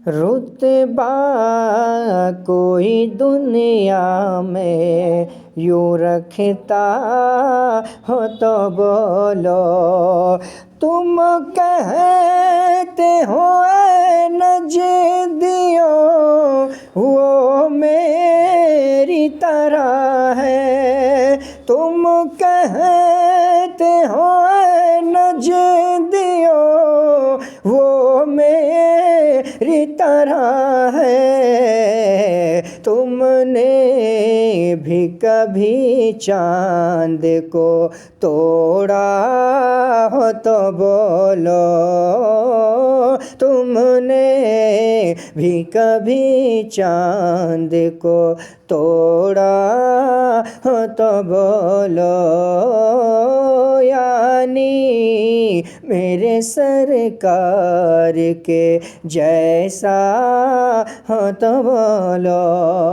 रुतबा कोई दुनिया में यूँ रखता हो तो बोलो। तुम कहते हो ऐ नजदियो वो मेरी तरह है। तुम कहते हो ऐ नजदियो वो मेरी तरह है। तुमने भी कभी चांद को तोड़ा हो तो बोलो। तुमने भी कभी चांद को तोड़ा हो तो बोलो। यानी मेरे सरकार के जैसा हो तो बोलो।